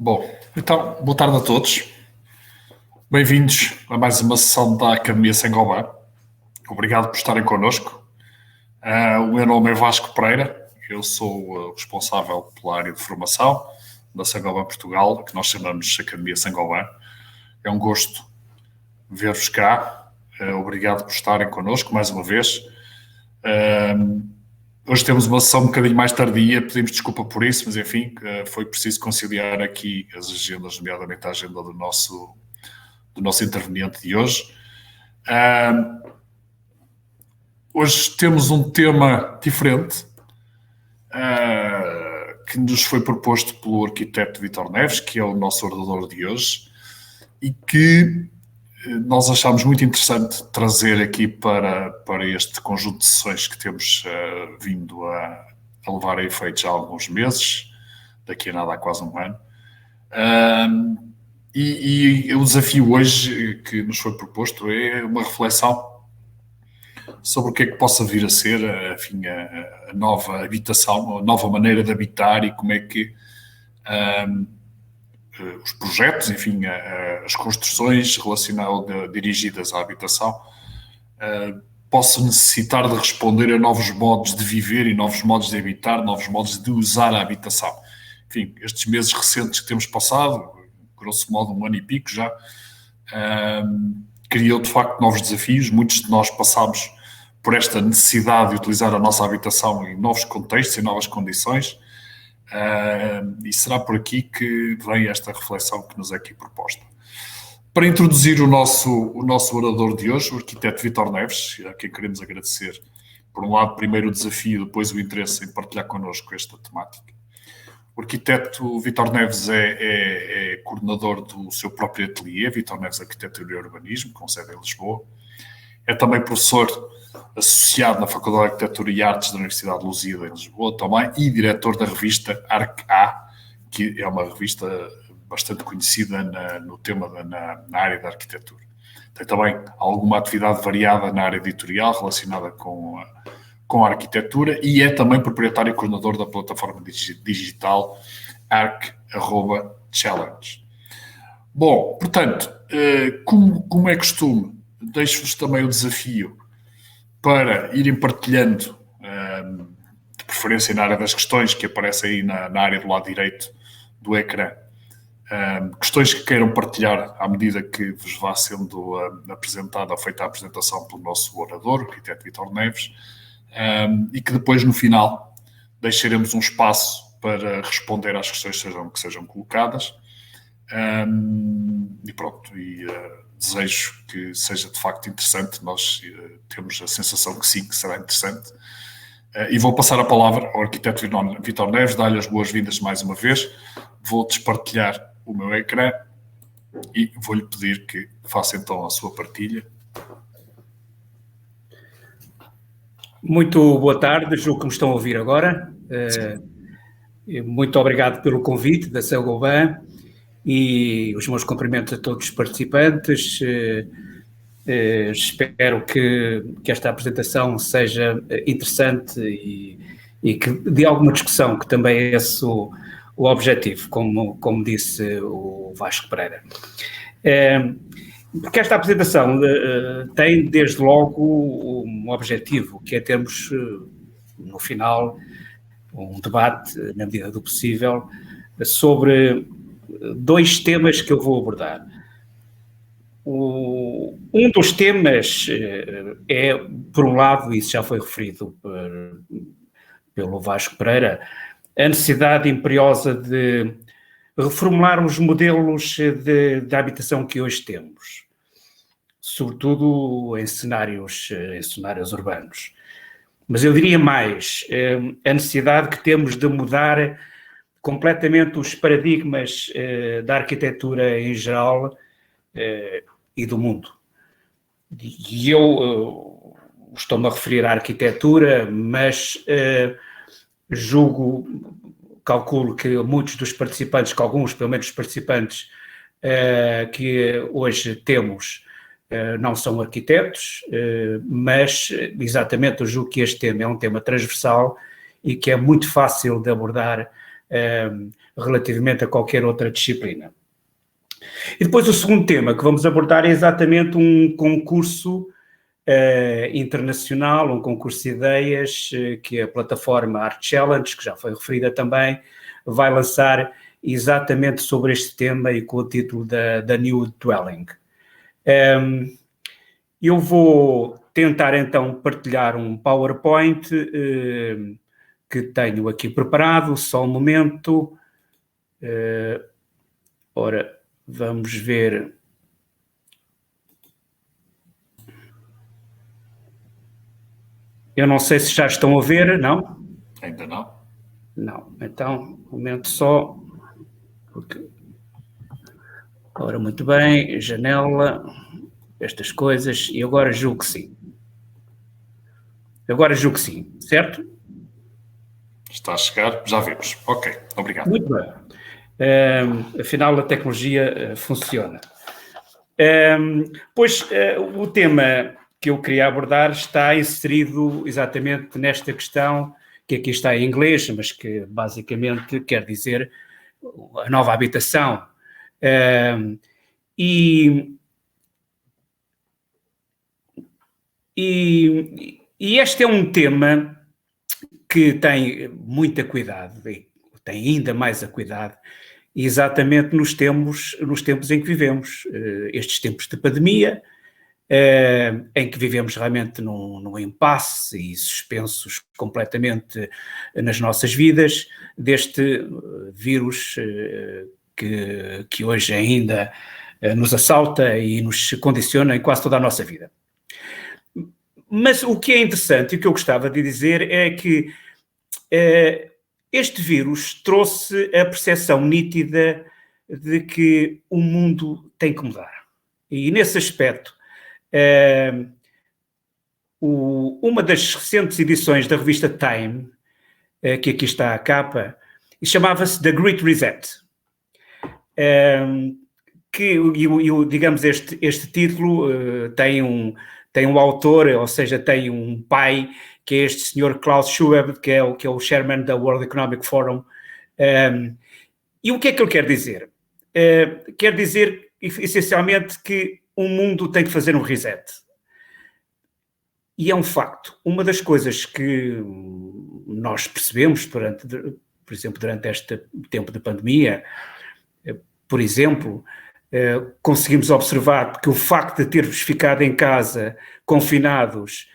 Bom, então, boa tarde a todos. Bem-vindos a mais uma sessão da Academia Saint-Gobain. Obrigado por estarem connosco. O meu nome é Vasco Pereira, eu sou responsável pela área de formação da Saint-Gobain Portugal, que nós chamamos Academia Saint-Gobain. É um gosto ver-vos cá. Obrigado por estarem connosco mais uma vez. Hoje temos uma sessão um bocadinho mais tardia, pedimos desculpa por isso, mas enfim, foi preciso conciliar aqui as agendas, nomeadamente a agenda do nosso interveniente de hoje. Hoje temos um tema diferente, que nos foi proposto pelo arquiteto Vítor Neves, que é o nosso orador de hoje, e que nós achámos muito interessante trazer aqui para este conjunto de sessões que temos vindo a levar a efeito já há alguns meses, daqui a nada há quase um ano. E o desafio hoje que nos foi proposto é uma reflexão sobre o que é que possa vir a ser, enfim, a nova habitação, a nova maneira de habitar e como é que os projetos, enfim, as construções dirigidas à habitação possam necessitar de responder a novos modos de viver e novos modos de habitar, novos modos de usar a habitação. Enfim, estes meses recentes que temos passado, grosso modo um ano e pico já, criou de facto novos desafios. Muitos de nós passámos por esta necessidade de utilizar a nossa habitação em novos contextos, em novas condições. E será por aqui que vem esta reflexão que nos é aqui proposta. Para introduzir o nosso orador de hoje, o arquiteto Vítor Neves, a quem queremos agradecer, por um lado, primeiro o desafio, depois o interesse em partilhar connosco esta temática. O arquiteto Vítor Neves é coordenador do seu próprio ateliê, Vítor Neves Arquitetura e Urbanismo, com sede em Lisboa. É também professor associado na Faculdade de Arquitetura e Artes da Universidade de Lusíada, em Lisboa, também, e diretor da revista Arc-A, que é uma revista bastante conhecida no tema na área da arquitetura. Tem também alguma atividade variada na área editorial relacionada com a arquitetura e é também proprietário e coordenador da plataforma digital Arc@Challenge. Bom, portanto, como é costume, deixo-vos também o desafio para irem partilhando, de preferência na área das questões que aparecem aí na área do lado direito do ecrã, questões que queiram partilhar à medida que vos vá sendo apresentada ou feita a apresentação pelo nosso orador, o arquiteto Vítor Neves, e que depois no final deixaremos um espaço para responder às questões que sejam colocadas. E pronto, desejo que seja de facto interessante. Nós temos a sensação que sim, que será interessante. E vou passar a palavra ao arquiteto Vítor Neves, dar-lhe as boas-vindas mais uma vez. Vou despartilhar o meu ecrã e vou-lhe pedir que faça então a sua partilha. Muito boa tarde, julgo que me estão a ouvir agora. Muito obrigado pelo convite da Saint-Gobain e os meus cumprimentos a todos os participantes. Espero que esta apresentação seja interessante e que dê alguma discussão, que também é esse o objetivo, como disse o Vasco Pereira. Porque esta apresentação tem, desde logo, um objetivo, que é termos, no final, um debate, na medida do possível, sobre dois temas que eu vou abordar. Um dos temas é, por um lado, isso já foi referido pelo Vasco Pereira, a necessidade imperiosa de reformular os modelos de habitação que hoje temos, sobretudo em cenários urbanos. Mas eu diria mais, a necessidade que temos de mudar completamente os paradigmas da arquitetura em geral e do mundo. E eu estou-me a referir à arquitetura, mas calculo que muitos dos participantes, que alguns, pelo menos, dos participantes que hoje temos, não são arquitetos, mas exatamente eu julgo que este tema é um tema transversal e que é muito fácil de abordar relativamente a qualquer outra disciplina. E depois o segundo tema que vamos abordar é exatamente um concurso internacional, um concurso de ideias que a plataforma Art Challenge, que já foi referida também, vai lançar exatamente sobre este tema e com o título da New Dwelling. Eu vou tentar então partilhar um PowerPoint que tenho aqui preparado, só um momento. Ora, vamos ver. Eu não sei se já estão a ver, não? Ainda não. Não, então, um momento só. Porque... Ora, muito bem, janela, estas coisas, e agora julgo que sim. Agora julgo que sim, certo? Está a chegar, já vemos. Ok, obrigado. Muito bem. Afinal, a tecnologia funciona. Pois, o tema que eu queria abordar está inserido exatamente nesta questão, que aqui está em inglês, mas que basicamente quer dizer a nova habitação. E este é um tema que tem muita cuidado, e tem ainda mais a cuidado, exatamente nos tempos em que vivemos, estes tempos de pandemia, em que vivemos realmente num impasse e suspensos completamente nas nossas vidas, deste vírus que hoje ainda nos assalta e nos condiciona em quase toda a nossa vida. Mas o que é interessante e o que eu gostava de dizer é que este vírus trouxe a percepção nítida de que o mundo tem que mudar. E nesse aspecto, uma das recentes edições da revista Time, que aqui está a capa, chamava-se The Great Reset. Digamos, este título tem um autor, ou seja, tem um pai, que é este senhor Klaus Schwab, que é o chairman da World Economic Forum. E o que é que ele quer dizer? Quer dizer, essencialmente, que o mundo tem que fazer um reset. E é um facto. Uma das coisas que nós percebemos, por exemplo, durante este tempo de pandemia, por exemplo, conseguimos observar que o facto de termos ficado em casa, confinados,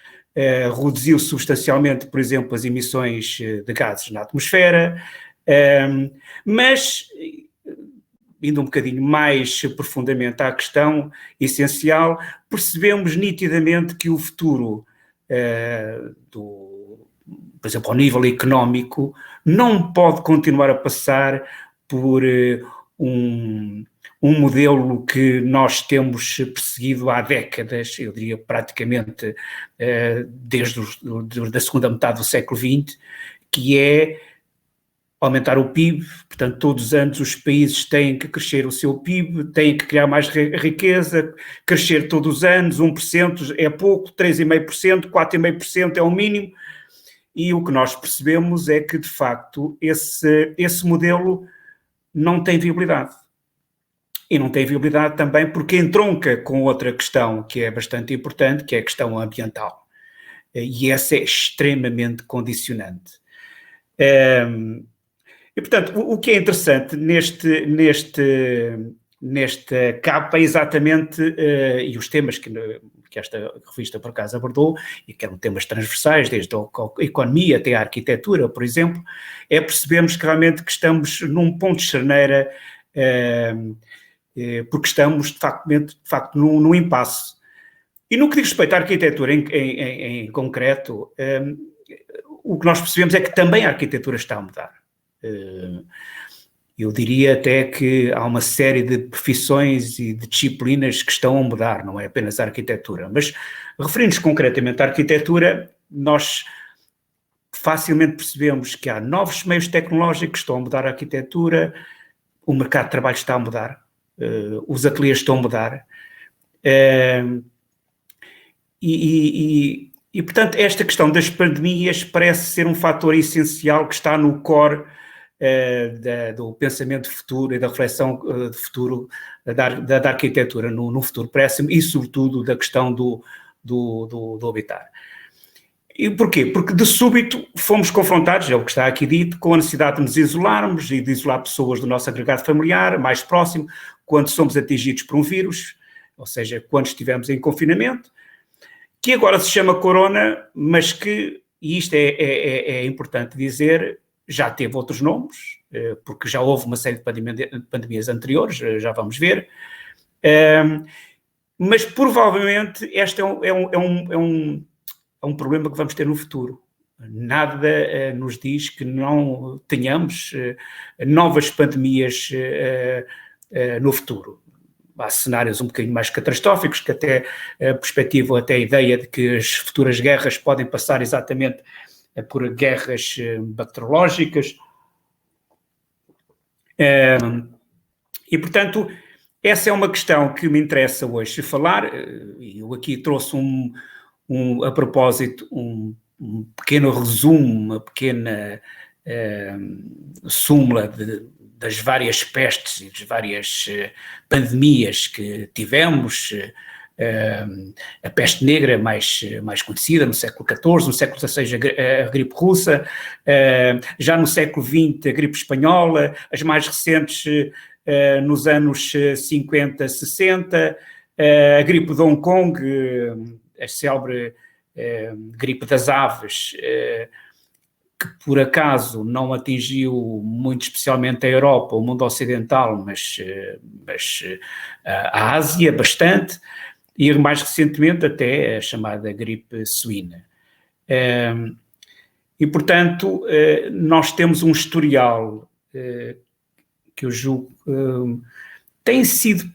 reduziu substancialmente, por exemplo, as emissões de gases na atmosfera, mas, indo um bocadinho mais profundamente à questão essencial, percebemos nitidamente que o futuro, por exemplo, ao nível económico, não pode continuar a passar por um modelo que nós temos perseguido há décadas, eu diria praticamente desde a segunda metade do século XX, que é aumentar o PIB. Portanto, todos os anos os países têm que crescer o seu PIB, têm que criar mais riqueza, crescer todos os anos, 1% é pouco, 3,5%, 4,5% é o mínimo, e o que nós percebemos é que, de facto, esse modelo não tem viabilidade. E não tem viabilidade também porque entronca com outra questão que é bastante importante, que é a questão ambiental. E essa é extremamente condicionante. E, portanto, o que é interessante nesta capa é exatamente, e os temas que esta revista, por acaso, abordou, e que eram temas transversais, desde a economia até a arquitetura, por exemplo, é percebermos que realmente que estamos num ponto de charneira, porque estamos, de facto num impasse. E no que diz respeito à arquitetura em concreto, o que nós percebemos é que também a arquitetura está a mudar. Eu diria até que há uma série de profissões e de disciplinas que estão a mudar, não é apenas a arquitetura. Mas, referindo-nos concretamente à arquitetura, nós facilmente percebemos que há novos meios tecnológicos que estão a mudar a arquitetura, o mercado de trabalho está a mudar, os ateliês estão a mudar. Portanto, esta questão das pandemias parece ser um fator essencial que está no core do pensamento futuro e da reflexão de futuro da arquitetura no futuro próximo e, sobretudo, da questão do habitar. E porquê? Porque de súbito fomos confrontados, é o que está aqui dito, com a necessidade de nos isolarmos e de isolar pessoas do nosso agregado familiar mais próximo quando somos atingidos por um vírus, ou seja, quando estivemos em confinamento, que agora se chama corona, mas que, e isto é importante dizer, já teve outros nomes, porque já houve uma série de pandemias anteriores, já vamos ver, mas provavelmente este é um problema que vamos ter no futuro. Nada nos diz que não tenhamos novas pandemias no futuro. Há cenários um bocadinho mais catastróficos, que até perspectivam até a ideia de que as futuras guerras podem passar exatamente por guerras bacteriológicas. E, portanto, essa é uma questão que me interessa hoje falar. Eu aqui trouxe a propósito, um pequeno resumo, uma pequena súmula das várias pestes e das várias pandemias que tivemos. A peste negra mais conhecida no século XIV, no século XVI a gripe russa, já no século XX a gripe espanhola, as mais recentes nos anos 50, 60, a gripe de Hong Kong, a célebre gripe das aves, que por acaso não atingiu muito especialmente a Europa, o mundo ocidental, mas a Ásia bastante, e mais recentemente até a chamada gripe suína. E, portanto, nós temos um historial que eu julgo tem sido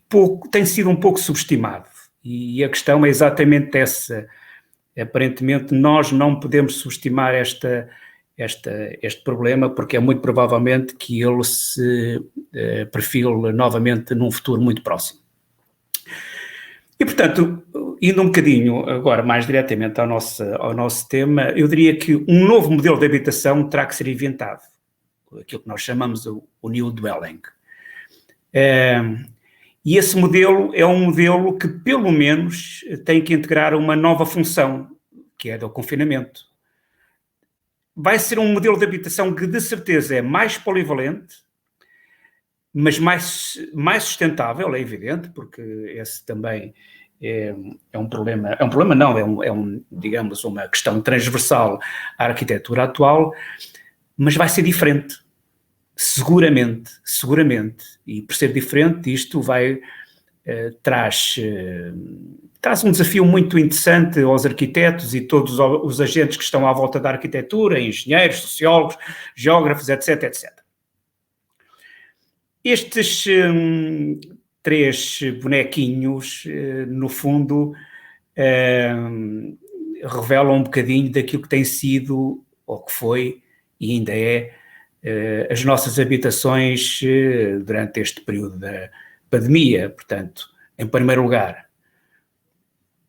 um pouco subestimado, e a questão é exatamente essa. Aparentemente nós não podemos subestimar este problema, porque é muito provavelmente que ele se perfile novamente num futuro muito próximo. E, portanto, indo um bocadinho agora mais diretamente ao nosso tema, eu diria que um novo modelo de habitação terá que ser inventado, aquilo que nós chamamos o New Dwelling. E esse modelo é um modelo que, pelo menos, tem que integrar uma nova função, que é do confinamento. Vai ser um modelo de habitação que, de certeza, é mais polivalente, mas mais sustentável, é evidente, porque esse também é um problema, digamos, uma questão transversal à arquitetura atual, mas vai ser diferente, seguramente, e por ser diferente isto traz um desafio muito interessante aos arquitetos e todos os agentes que estão à volta da arquitetura, engenheiros, sociólogos, geógrafos, etc. Estes 3 bonequinhos, no fundo, revelam um bocadinho daquilo que tem sido, ou que foi, e ainda é, as nossas habitações durante este período da pandemia. Portanto, em primeiro lugar,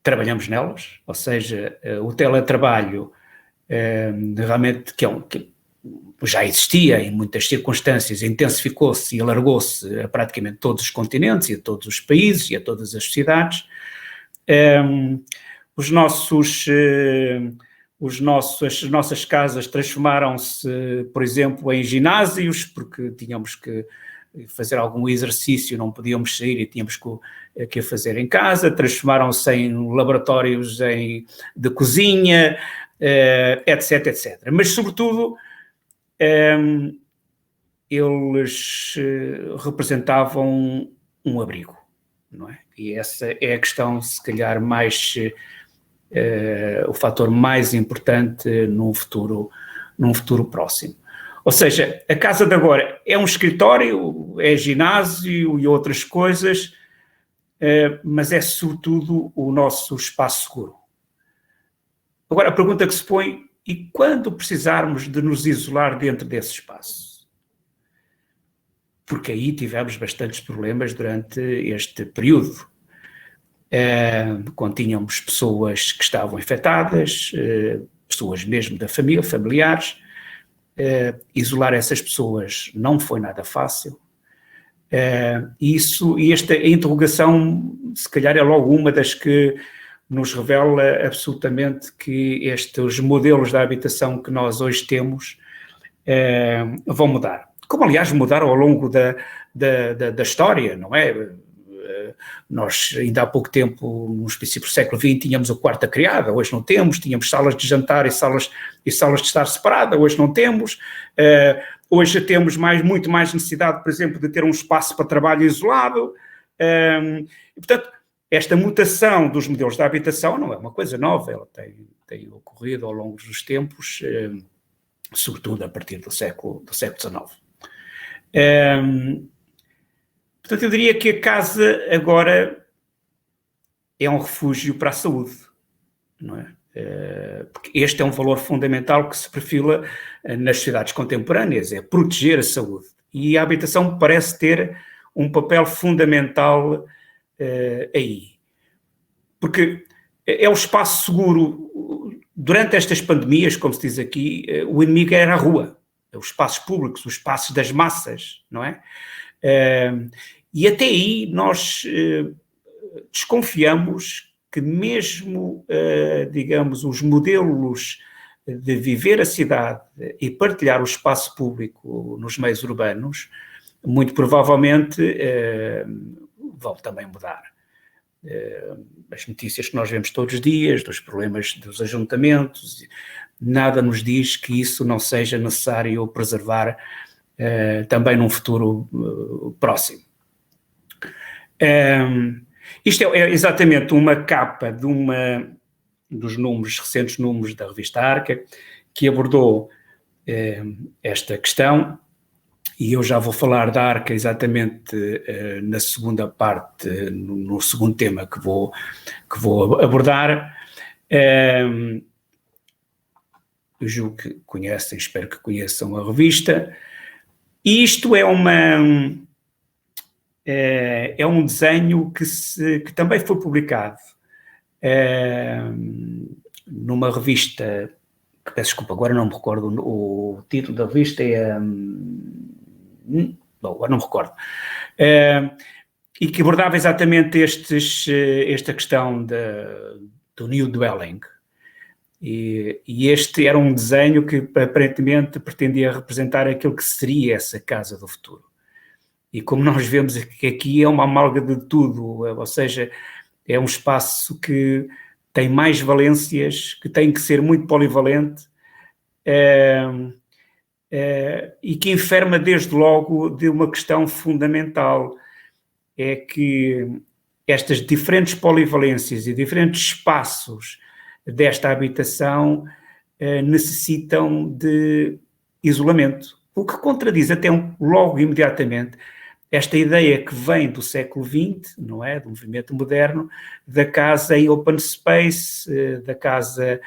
trabalhamos nelas, ou seja, o teletrabalho realmente que já existia em muitas circunstâncias, intensificou-se e alargou-se a praticamente todos os continentes e a todos os países e a todas as sociedades. As nossas casas transformaram-se, por exemplo, em ginásios, porque tínhamos que fazer algum exercício, não podíamos sair e tínhamos que fazer em casa. Transformaram-se em laboratórios de cozinha, etc. Mas, sobretudo, eles representavam um abrigo, não é? E essa é a questão, se calhar, o fator mais importante num futuro próximo. Ou seja, a casa de agora é um escritório, é ginásio e outras coisas, mas é sobretudo o nosso espaço seguro. Agora, a pergunta que se põe: e quando precisarmos de nos isolar dentro desse espaço? Porque aí tivemos bastantes problemas durante este período. Quando tínhamos pessoas que estavam infectadas, pessoas mesmo da família, familiares, isolar essas pessoas não foi nada fácil. E esta interrogação, se calhar, é logo uma das que nos revela absolutamente que estes modelos da habitação que nós hoje temos vão mudar. Como, aliás, mudaram ao longo da história, não é? Nós, ainda há pouco tempo, nos princípios do século XX, tínhamos o quarto da criada, hoje não temos, tínhamos salas de jantar e salas de estar separada, hoje não temos. Hoje temos muito mais necessidade, por exemplo, de ter um espaço para trabalho isolado. E, portanto, esta mutação dos modelos da habitação não é uma coisa nova, ela tem ocorrido ao longo dos tempos, sobretudo a partir do século XIX. Portanto, eu diria que a casa agora é um refúgio para a saúde, não é? Porque este é um valor fundamental que se perfila nas sociedades contemporâneas, é proteger a saúde. E a habitação parece ter um papel fundamental aí. Porque é o espaço seguro. Durante estas pandemias, como se diz aqui, o inimigo era a rua, os espaços públicos, os espaços das massas, não é? E até aí nós desconfiamos que mesmo, digamos, os modelos de viver a cidade e partilhar o espaço público nos meios urbanos, muito provavelmente vão também mudar. As notícias que nós vemos todos os dias, dos problemas dos ajuntamentos, nada nos diz que isso não seja necessário preservar também num futuro próximo. Isto é exatamente uma capa dos recentes números da revista Arca, que abordou esta questão, e eu já vou falar da Arca exatamente na segunda parte, no segundo tema que vou abordar. Eu julgo que conhecem, espero que conheçam a revista. E isto é um desenho que também foi publicado numa revista, que peço desculpa, agora não me recordo, o título da revista é... Bom, agora não me recordo. E que abordava exatamente esta questão do New Dwelling. E este era um desenho que aparentemente pretendia representar aquilo que seria essa casa do futuro. E como nós vemos que aqui é uma amálgama de tudo, ou seja, é um espaço que tem mais valências, que tem que ser muito polivalente, e que enferma desde logo de uma questão fundamental, é que estas diferentes polivalências e diferentes espaços desta habitação necessitam de isolamento, o que contradiz até logo imediatamente esta ideia que vem do século XX, não é, do movimento moderno, da casa em open space, da casa,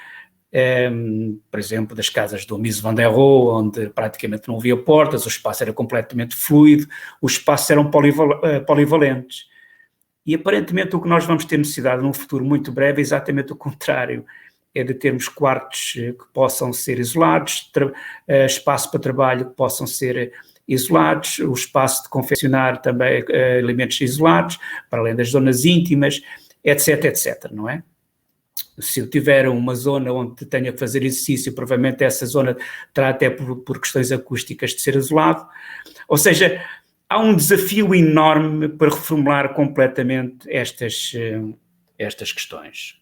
por exemplo, das casas do Mies van der Rohe, onde praticamente não havia portas, o espaço era completamente fluido, os espaços eram polivalentes. E aparentemente o que nós vamos ter necessidade num futuro muito breve é exatamente o contrário, é de termos quartos que possam ser isolados, espaço para trabalho que possam ser isolados, o espaço de confeccionar também alimentos isolados, para além das zonas íntimas, etc, etc, não é? Se eu tiver uma zona onde tenha que fazer exercício, provavelmente essa zona terá até por questões acústicas de ser isolado. Ou seja, há um desafio enorme para reformular completamente estas questões.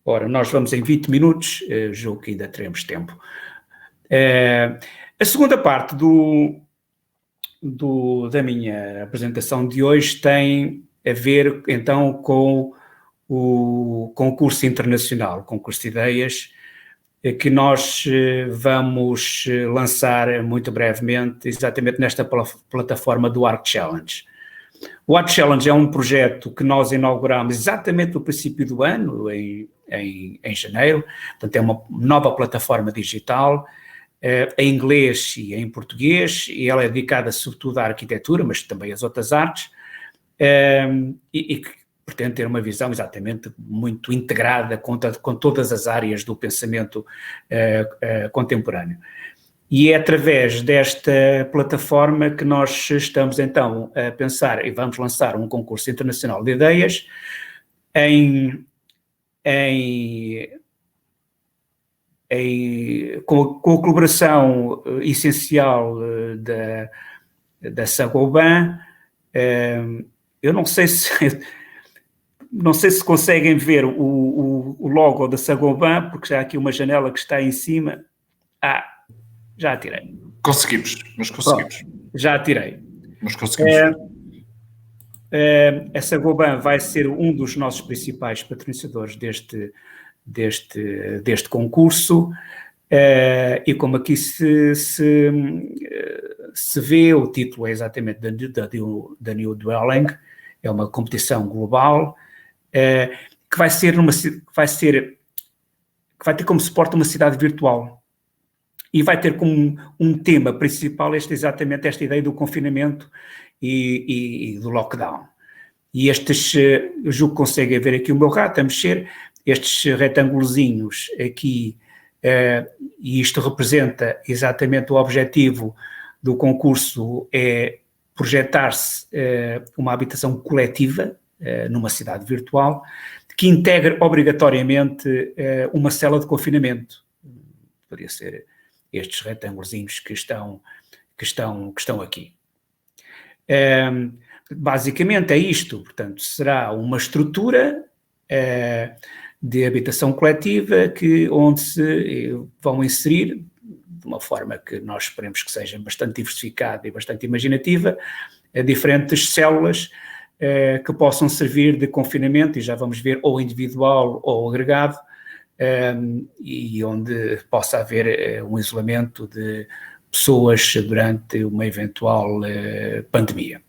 Ora, nós vamos em 20 minutos, julgo que ainda teremos tempo. A segunda parte da minha apresentação de hoje tem a ver, então, com o concurso internacional, concurso de ideias, que nós vamos lançar muito brevemente, exatamente nesta plataforma do Arc Challenge. O Arc Challenge é um projeto que nós inauguramos exatamente no princípio do ano, em janeiro, portanto é uma nova plataforma digital, em inglês e em português, e ela é dedicada sobretudo à arquitetura, mas também às outras artes, e que pretende ter uma visão exatamente muito integrada com todas as áreas do pensamento contemporâneo. E é através desta plataforma que nós estamos então a pensar e vamos lançar um concurso internacional de ideias com a colaboração essencial da Saint-Gobain. Eu não sei se conseguem ver o logo da Saint-Gobain, porque já há aqui uma janela que está em cima. Já a tirei. Conseguimos, mas conseguimos. Pronto, já a tirei. Mas conseguimos. A Saint-Gobain vai ser um dos nossos principais patrocinadores deste concurso, e como aqui se vê, o título é exatamente da New Dwelling, é uma competição global, que vai ter como suporte uma cidade virtual. E vai ter como um tema principal exatamente esta ideia do confinamento e do lockdown. E eu julgo que conseguem ver aqui o meu rato a mexer, estes retângulozinhos aqui, e isto representa exatamente o objetivo do concurso, é projetar-se uma habitação coletiva numa cidade virtual, que integra obrigatoriamente uma cela de confinamento. Poderia ser estes retângulozinhos que estão aqui. Basicamente é isto, portanto, será uma estrutura de habitação coletiva onde se vão inserir, de uma forma que nós esperemos que seja bastante diversificada e bastante imaginativa, diferentes células que possam servir de confinamento, e já vamos ver, ou individual ou agregado, e onde possa haver um isolamento de pessoas durante uma eventual pandemia.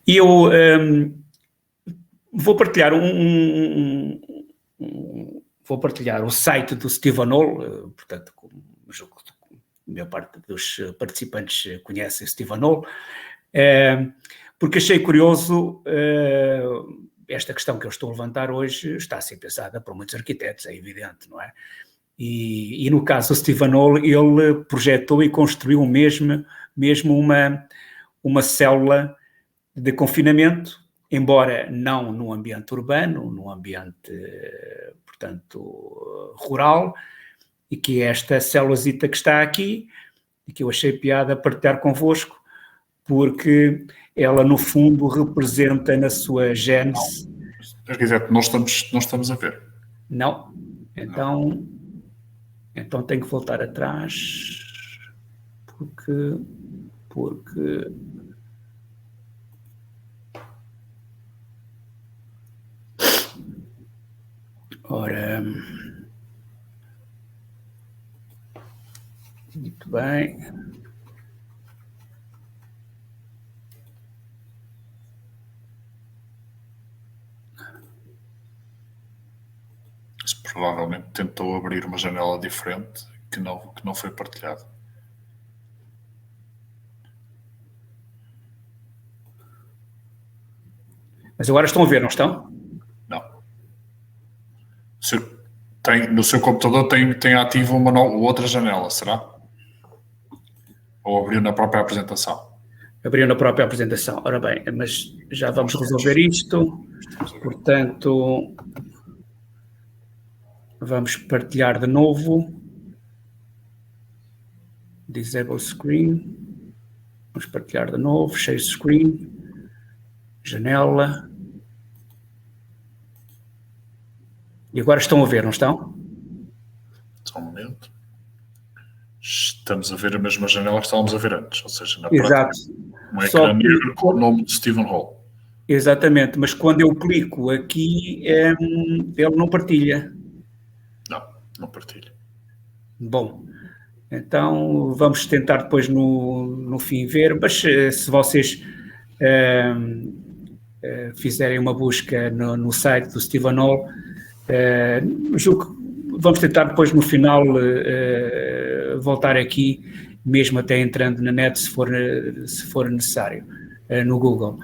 E eu vou partilhar vou partilhar o site do Stephen Hall, portanto, como julgo que a maior parte dos participantes conhecem Stephen Hall, porque achei curioso. Esta questão que eu estou a levantar hoje está a ser pensada por muitos arquitetos, é evidente, não é? E no caso do Stephen Hall, ele projetou e construiu mesmo uma célula de confinamento, embora não num ambiente urbano, num ambiente, portanto, rural, e que esta célulazita que está aqui, e que eu achei piada partilhar convosco, porque ela, no fundo, representa na sua gênese... Arquiteto, não estamos a ver. Não? Então tenho que voltar atrás, porque... Ora... Muito bem... Provavelmente tentou abrir uma janela diferente que não foi partilhado. Mas agora estão a ver, não estão? Não. No seu computador tem ativo uma outra janela, será? Ou abriu na própria apresentação? Abriu na própria apresentação. Ora bem, mas já vamos resolver isto. Portanto... Vamos partilhar de novo. Disable screen. Vamos partilhar de novo. Share screen. Janela. E agora estão a ver, não estão? Só um momento. Estamos a ver a mesma janela que estávamos a ver antes. Ou seja, na Exato. prática, um ecrã negro com o nome de Stephen Hall. Exatamente. Mas quando eu clico aqui, ele não partilha. Não partilho. Bom, então vamos tentar depois no fim ver, mas se vocês fizerem uma busca no site do Stephen Hall, julgo que vamos tentar depois no final voltar aqui, mesmo até entrando na net se for necessário, no Google.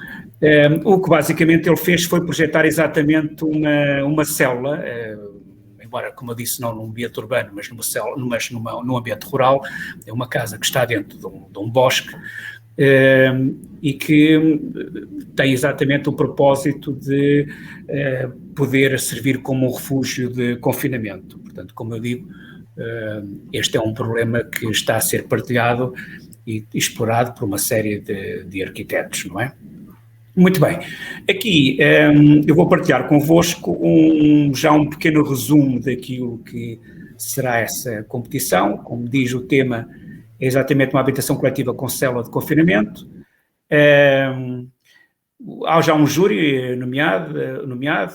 O que basicamente ele fez foi projetar exatamente uma célula, embora, como eu disse, não num ambiente urbano, mas num ambiente rural. É uma casa que está dentro de um bosque, e que tem exatamente o propósito de poder servir como um refúgio de confinamento. Portanto, como eu digo, este é um problema que está a ser partilhado e explorado por uma série de arquitetos, não é? Muito bem. Aqui eu vou partilhar convosco já um pequeno resumo daquilo que será essa competição. Como diz o tema, é exatamente uma habitação coletiva com célula de confinamento. Há já um júri nomeado,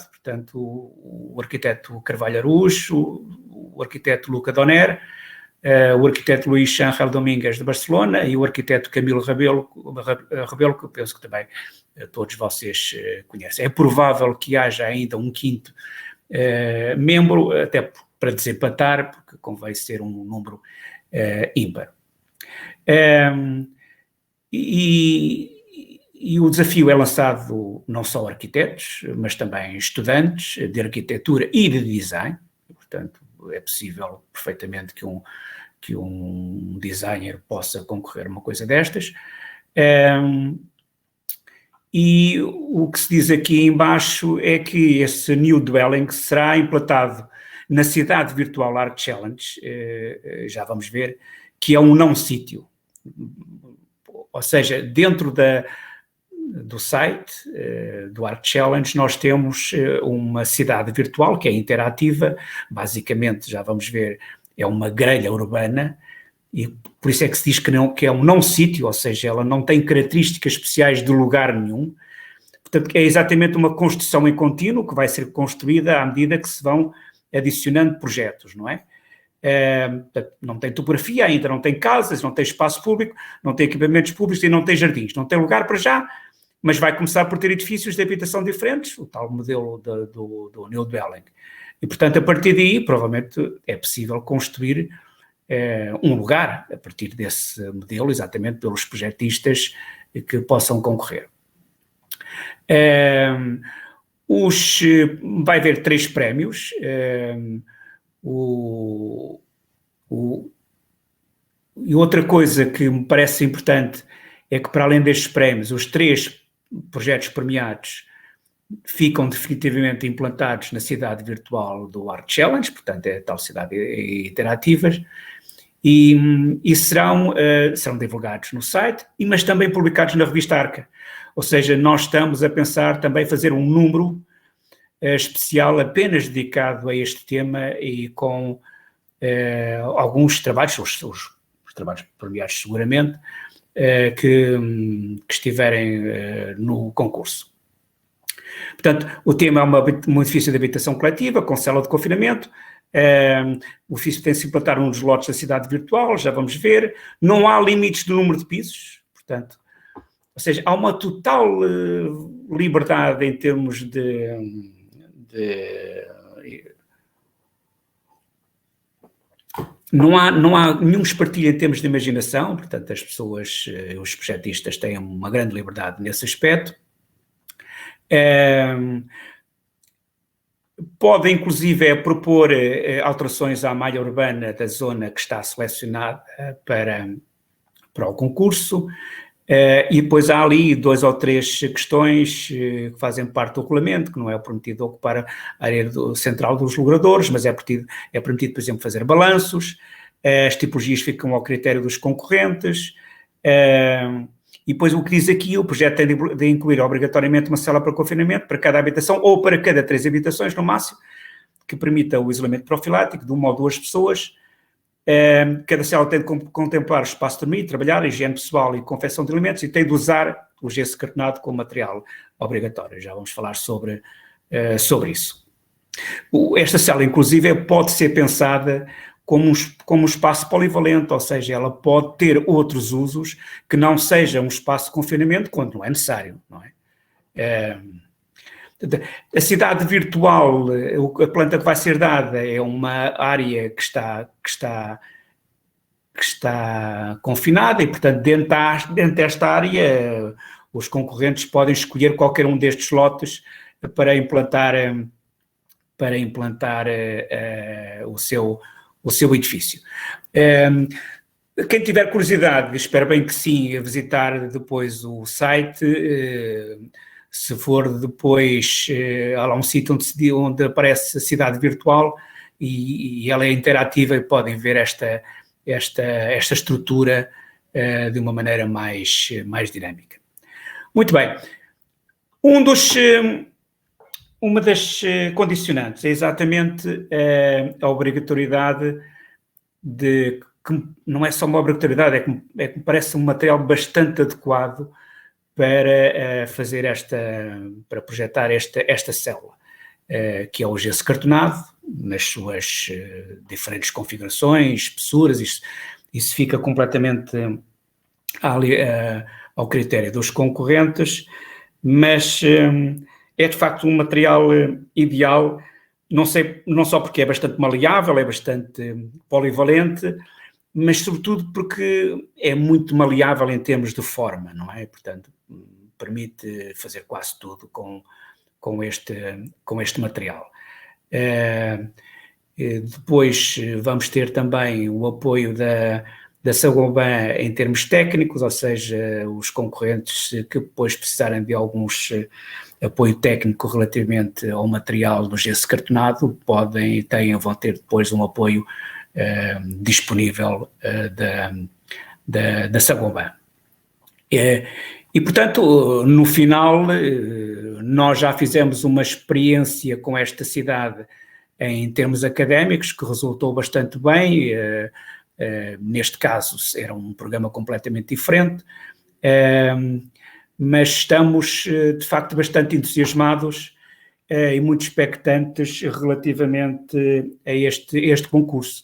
portanto, o arquiteto Carvalho Araújo, o arquiteto Luca Donner, o arquiteto Luís Ángel Domingues de Barcelona e o arquiteto Camilo Rebelo, que eu penso que também todos vocês conhecem. É provável que haja ainda um quinto membro, até para desempatar, porque convém ser um número ímpar. E o desafio é lançado não só a arquitetos, mas também estudantes de arquitetura e de design. Portanto, é possível perfeitamente que um designer possa concorrer a uma coisa destas. E o que se diz aqui embaixo é que esse New Dwelling será implantado na cidade virtual Art Challenge, já vamos ver, que é um não-sítio. Ou seja, dentro do site do Art Challenge nós temos uma cidade virtual que é interativa, basicamente, já vamos ver, é uma grelha urbana, e por isso é que se diz que é um não-sítio, ou seja, ela não tem características especiais de lugar nenhum. Portanto, é exatamente uma construção em contínuo que vai ser construída à medida que se vão adicionando projetos, não é? Portanto, não tem topografia ainda, não tem casas, não tem espaço público, não tem equipamentos públicos e não tem jardins, não tem lugar para já, mas vai começar por ter edifícios de habitação diferentes, o tal modelo do New Dwelling. E, portanto, a partir daí, provavelmente, é possível construir um lugar a partir desse modelo, exatamente pelos projetistas que possam concorrer. Vai haver 3 prémios. E outra coisa que me parece importante é que, para além destes prémios, os 3 projetos premiados ficam definitivamente implantados na cidade virtual do Art Challenge, portanto é a tal cidade interativas, e serão divulgados no site, mas também publicados na revista Arca. Ou seja, nós estamos a pensar também fazer um número especial apenas dedicado a este tema e com alguns trabalhos, os trabalhos premiados seguramente, que estiverem no concurso. Portanto, o tema é um edifício de habitação coletiva com célula de confinamento. O edifício tem-se implantar num dos lotes da cidade virtual, já vamos ver. Não há limites de número de pisos, portanto, ou seja, há uma total liberdade em termos Não há nenhum espartilho em termos de imaginação, portanto, as pessoas, os projetistas têm uma grande liberdade nesse aspecto. Pode, inclusive, propor alterações à malha urbana da zona que está selecionada para o concurso, e depois há ali 2 ou 3 questões que fazem parte do regulamento, que não é permitido ocupar a área central dos logradores, mas é permitido, por exemplo, fazer balanços, as tipologias ficam ao critério dos concorrentes, e depois o que diz aqui, o projeto tem de incluir obrigatoriamente uma cela para confinamento para cada habitação ou para cada 3 habitações no máximo, que permita o isolamento profilático de 1 ou 2 pessoas. Cada cela tem de contemplar o espaço de dormir, trabalhar, higiene pessoal e confecção de alimentos, e tem de usar o gesso cartonado como material obrigatório. Já vamos falar sobre isso. Esta cela, inclusive, pode ser pensada como um espaço polivalente, ou seja, ela pode ter outros usos que não sejam um espaço de confinamento quando não é necessário, não é? A cidade virtual, a planta que vai ser dada é uma área que está confinada e, portanto, dentro desta área, os concorrentes podem escolher qualquer um destes lotes para implantar para implantar o seu edifício. Quem tiver curiosidade, espero bem que sim, a visitar depois o site. Se for depois, há lá um sítio onde aparece a cidade virtual e ela é interativa e podem ver esta estrutura de uma maneira mais dinâmica. Muito bem. Uma das condicionantes é exatamente a obrigatoriedade que não é só uma obrigatoriedade, é que me parece um material bastante adequado para fazer para projetar esta célula, que é o gesso cartonado, nas suas diferentes configurações, espessuras, isso fica completamente ao critério dos concorrentes, mas é de facto um material ideal, não só porque é bastante maleável, é bastante polivalente, mas sobretudo porque é muito maleável em termos de forma, não é? Portanto, permite fazer quase tudo com este material. Depois vamos ter também o apoio da Saint-Gobain em termos técnicos, ou seja, os concorrentes que depois precisarem de alguns apoio técnico relativamente ao material do gesso cartonado vão ter depois um apoio disponível da Saint-Gobain. E, portanto, no final, nós já fizemos uma experiência com esta cidade em termos académicos, que resultou bastante bem. Neste caso, era um programa completamente diferente, mas estamos, de facto, bastante entusiasmados e muito expectantes relativamente a este concurso,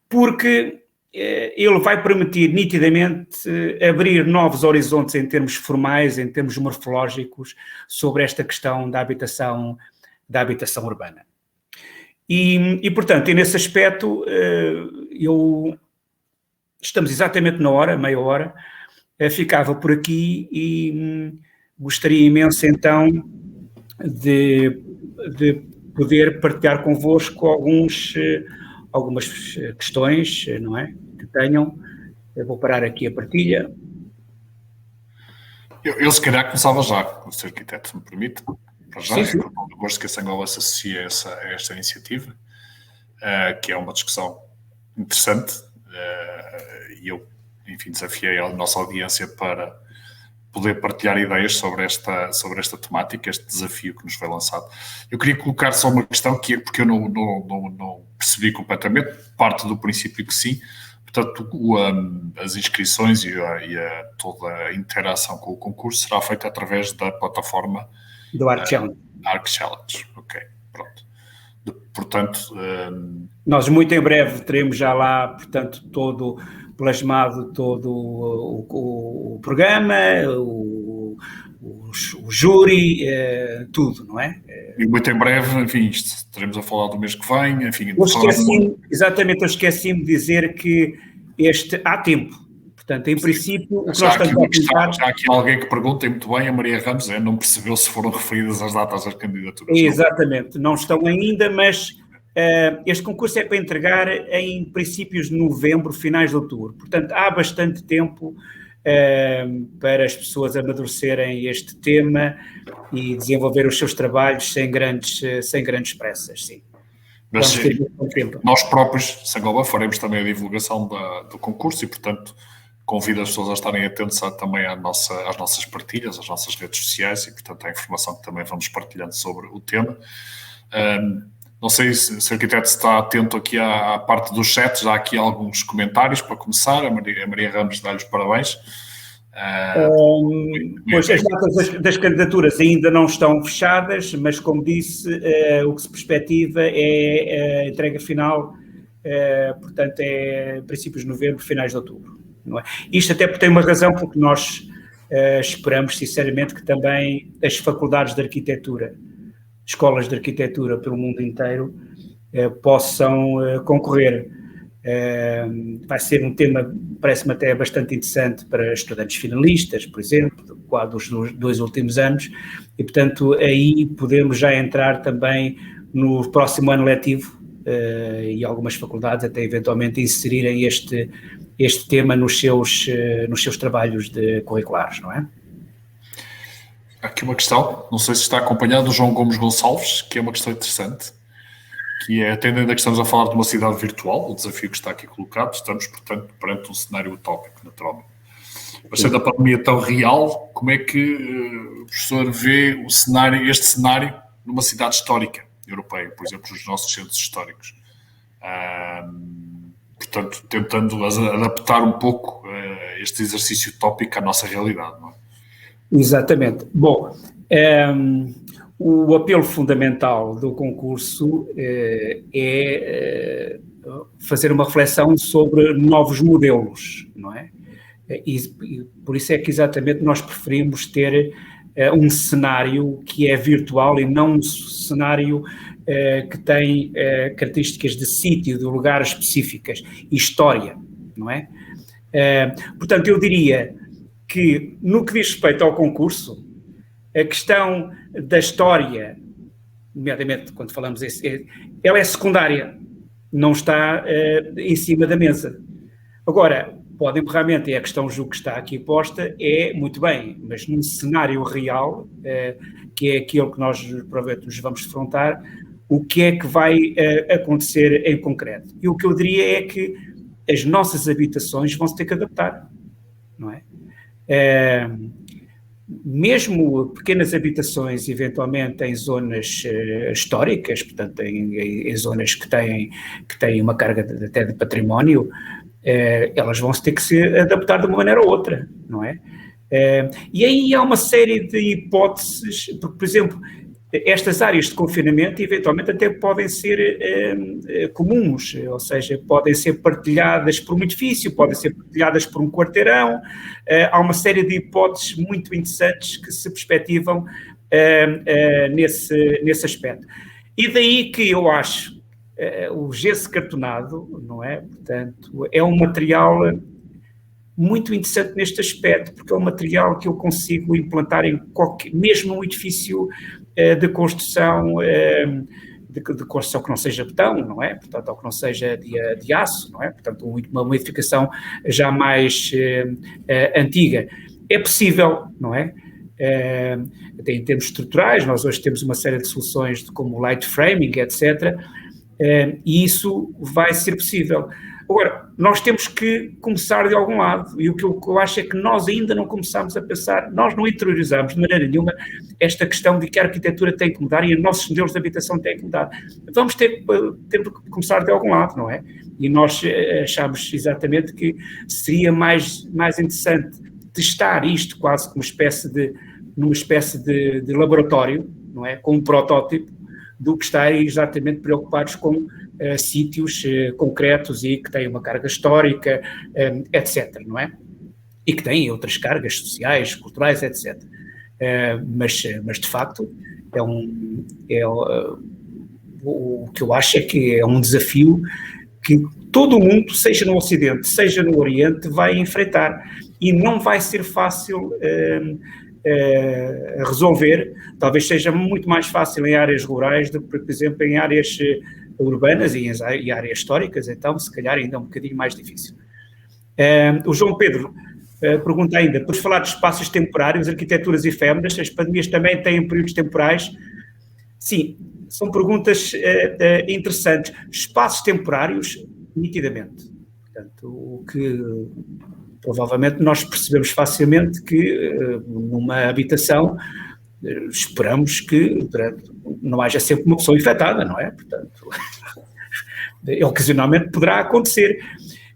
porque ele vai permitir nitidamente abrir novos horizontes em termos formais, em termos morfológicos, sobre esta questão da habitação urbana. E portanto, nesse aspecto, estamos exatamente na hora, meia hora, ficava por aqui e gostaria imenso então de poder partilhar convosco algumas questões, não é, que tenham. Eu vou parar aqui a partilha. Eu se calhar começava já, Sr. Arquiteto, se me permite, para já, Sim. com todo o gosto que a Saint-Gobain se associa a esta iniciativa, que é uma discussão interessante, e eu, enfim, desafiei a nossa audiência para poder partilhar ideias sobre esta temática, este desafio que nos foi lançado. Eu queria colocar só uma questão, que é porque eu não percebi completamente, parte do princípio que sim. Portanto, as inscrições e toda a interação com o concurso será feita através da plataforma do ArcChallenge. ArcChallenge, ok, pronto. Portanto... Nós muito em breve teremos já lá, portanto, todo plasmado todo o programa, o júri, tudo, não é? E muito em breve, enfim, estaremos a falar do mês que vem, enfim... Eu esqueci-me de dizer que há tempo. Portanto, em princípio, o que nós estamos a pensar... Já há aqui alguém que pergunta, e muito bem, a Maria Ramos, não percebeu se foram referidas as datas das candidaturas. Exatamente, não estão ainda, mas este concurso é para entregar em princípios de novembro, finais de outubro. Portanto, há bastante tempo para as pessoas amadurecerem este tema e desenvolver os seus trabalhos sem grandes pressas, sim. Mas nós próprios, Saint-Gobain, faremos também a divulgação do concurso e, portanto, convido as pessoas a estarem atentos também às nossas partilhas, às nossas redes sociais e, portanto, à informação que também vamos partilhando sobre o tema. Não sei se o arquiteto está atento aqui à parte do chat, já há aqui alguns comentários para começar. A Maria Ramos dá-lhe os parabéns. Pois as datas das candidaturas ainda não estão fechadas, mas como disse, o que se perspectiva é a entrega final, portanto é princípios de novembro, finais de outubro. Não é? Isto até porque tem uma razão, porque nós esperamos sinceramente que também as faculdades de arquitetura, escolas de arquitetura pelo mundo inteiro possam concorrer. Vai ser um tema, parece-me até bastante interessante para estudantes finalistas, por exemplo, do quadro dos 2 últimos anos, e portanto aí podemos já entrar também no próximo ano letivo e algumas faculdades até eventualmente inserirem este tema nos seus trabalhos curriculares, não é? Há aqui uma questão, não sei se está acompanhado do João Gomes Gonçalves, que é uma questão interessante, que é, atendendo a que estamos a falar de uma cidade virtual, o desafio que está aqui colocado, estamos, portanto, perante um cenário utópico, naturalmente. Mas sendo a pandemia tão real, como é que o professor vê este cenário numa cidade histórica europeia, por exemplo, nos nossos centros históricos? Portanto, tentando adaptar um pouco este exercício utópico à nossa realidade, não é? Exatamente. Bom, o apelo fundamental do concurso é fazer uma reflexão sobre novos modelos, não é? E por isso é que exatamente nós preferimos ter um cenário que é virtual e não um cenário que tem características de sítio, de lugares específicas, história, não é? Portanto, eu diria que no que diz respeito ao concurso, a questão da história, nomeadamente quando falamos ela é secundária, não está em cima da mesa. Agora, podem realmente, a questão julgo que está aqui posta, é muito bem, mas num cenário real, que é aquilo que nós provavelmente nos vamos defrontar, o que é que vai acontecer em concreto? E o que eu diria é que as nossas habitações vão se ter que adaptar, não é? Mesmo pequenas habitações, eventualmente em zonas históricas, portanto em zonas que têm uma carga até de património, elas vão ter que se adaptar de uma maneira ou outra, não é? E aí há uma série de hipóteses, porque, por exemplo, estas áreas de confinamento eventualmente até podem ser comuns, ou seja, podem ser partilhadas por um edifício, podem ser partilhadas por um quarteirão, há uma série de hipóteses muito interessantes que se perspectivam nesse aspecto. E daí que eu acho o gesso cartonado, não é? Portanto, é um material muito interessante neste aspecto, porque é um material que eu consigo implantar em mesmo um edifício de construção que não seja betão, não é? Portanto, ou que não seja de aço, não é? Portanto, uma edificação já mais antiga. É possível, não é? Até em termos estruturais, nós hoje temos uma série de soluções como light framing, etc., e isso vai ser possível. Agora, nós temos que começar de algum lado, e o que eu acho é que nós ainda não começamos a pensar, nós não interiorizamos de maneira nenhuma esta questão de que a arquitetura tem que mudar e os nossos modelos de habitação têm que mudar. Vamos ter que começar de algum lado, não é? E nós achamos exatamente que seria mais interessante testar isto quase como numa espécie de laboratório, não é? Com um protótipo, do que estar exatamente preocupados com sítios concretos e que têm uma carga histórica, etc., não é? E que têm outras cargas sociais, culturais, etc. Mas de facto, o que eu acho é que é um desafio que todo o mundo, seja no Ocidente, seja no Oriente, vai enfrentar. E não vai ser fácil resolver. Talvez seja muito mais fácil em áreas rurais do que, por exemplo, em áreas urbanas e áreas históricas, então se calhar ainda é um bocadinho mais difícil. O João Pedro pergunta ainda, por falar de espaços temporários, arquiteturas efêmeras, as pandemias também têm períodos temporais? Sim, são perguntas interessantes. Espaços temporários, nitidamente. Portanto, o que provavelmente nós percebemos facilmente que numa habitação esperamos que não haja sempre uma pessoa infectada, não é? Portanto, ocasionalmente poderá acontecer.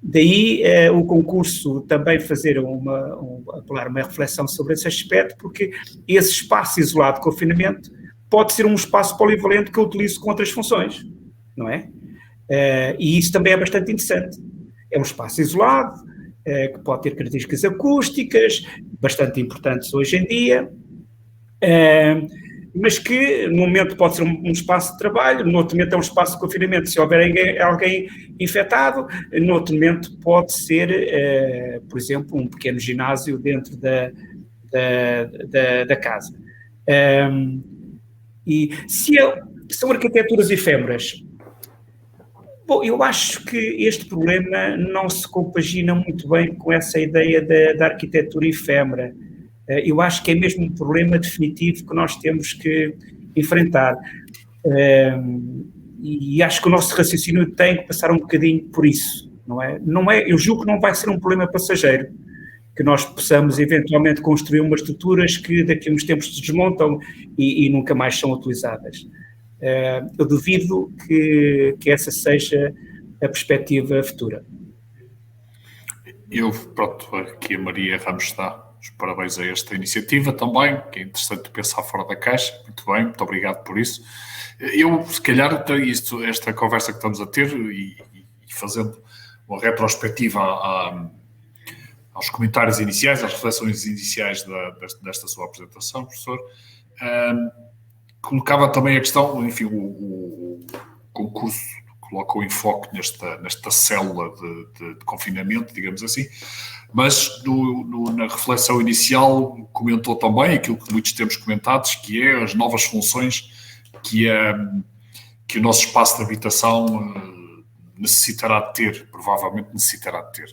Daí o concurso também fazer apelar uma reflexão sobre esse aspecto, porque esse espaço isolado de confinamento pode ser um espaço polivalente que eu utilizo com outras funções, não é? E isso também é bastante interessante. É um espaço isolado, que pode ter características acústicas, bastante importantes hoje em dia, mas que no momento pode ser um espaço de trabalho, no outro momento é um espaço de confinamento se houver alguém infectado, no outro momento pode ser, por exemplo, um pequeno ginásio dentro da casa. E São arquiteturas efêmeras. Bom, eu acho que este problema não se compagina muito bem com essa ideia da arquitetura efêmera. Eu acho que é mesmo um problema definitivo que nós temos que enfrentar. E acho que o nosso raciocínio tem que passar um bocadinho por isso, não é? Eu julgo que não vai ser um problema passageiro, que nós possamos eventualmente construir umas estruturas que daqui a uns tempos se desmontam e nunca mais são utilizadas. Eu duvido que essa seja a perspectiva futura. Pronto, aqui a Maria Ramos dá os parabéns a esta iniciativa também, que é interessante pensar fora da caixa. Muito bem, muito obrigado por isso. Eu, se calhar, esta conversa que estamos a ter e fazendo uma retrospectiva aos comentários iniciais, às reflexões iniciais desta sua apresentação, professor, colocava também a questão, enfim, o concurso coloca o enfoque nesta célula de confinamento, digamos assim, mas na reflexão inicial comentou também aquilo que muitos temos comentados, que é as novas funções que o nosso espaço de habitação necessitará de ter, provavelmente necessitará de ter.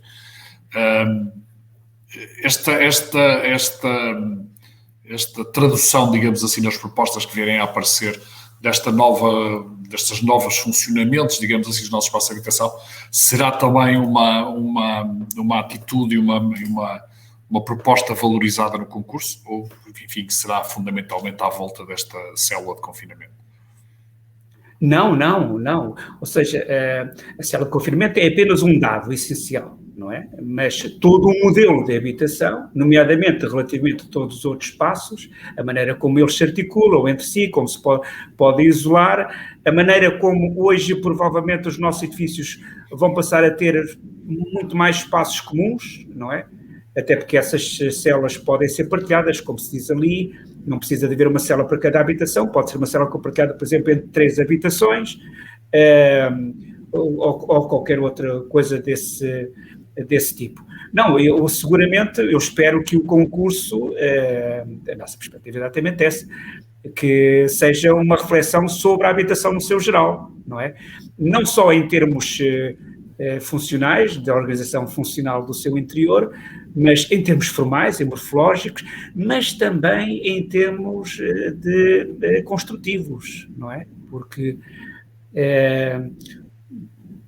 Esta tradução, digamos assim, nas propostas que vierem a aparecer destes novos funcionamentos, digamos assim, do nosso espaço de habitação, será também uma atitude e uma proposta valorizada no concurso, ou, enfim, que será fundamentalmente à volta desta célula de confinamento? Não. Ou seja, a célula de confinamento é apenas um dado essencial, não é? Mas todo o modelo de habitação, nomeadamente relativamente a todos os outros espaços, a maneira como eles se articulam entre si, como se pode isolar, a maneira como hoje provavelmente os nossos edifícios vão passar a ter muito mais espaços comuns, não é? Até porque essas células podem ser partilhadas, como se diz ali, não precisa de haver uma célula para cada habitação, pode ser uma célula partilhada, por exemplo, entre 3 habitações, ou qualquer outra coisa desse tipo. Não, eu espero que o concurso, a nossa perspectiva é exatamente essa, que seja uma reflexão sobre a habitação no seu geral, não é? Não só em termos funcionais, da organização funcional do seu interior, mas em termos formais e morfológicos, mas também em termos de construtivos, não é? Porque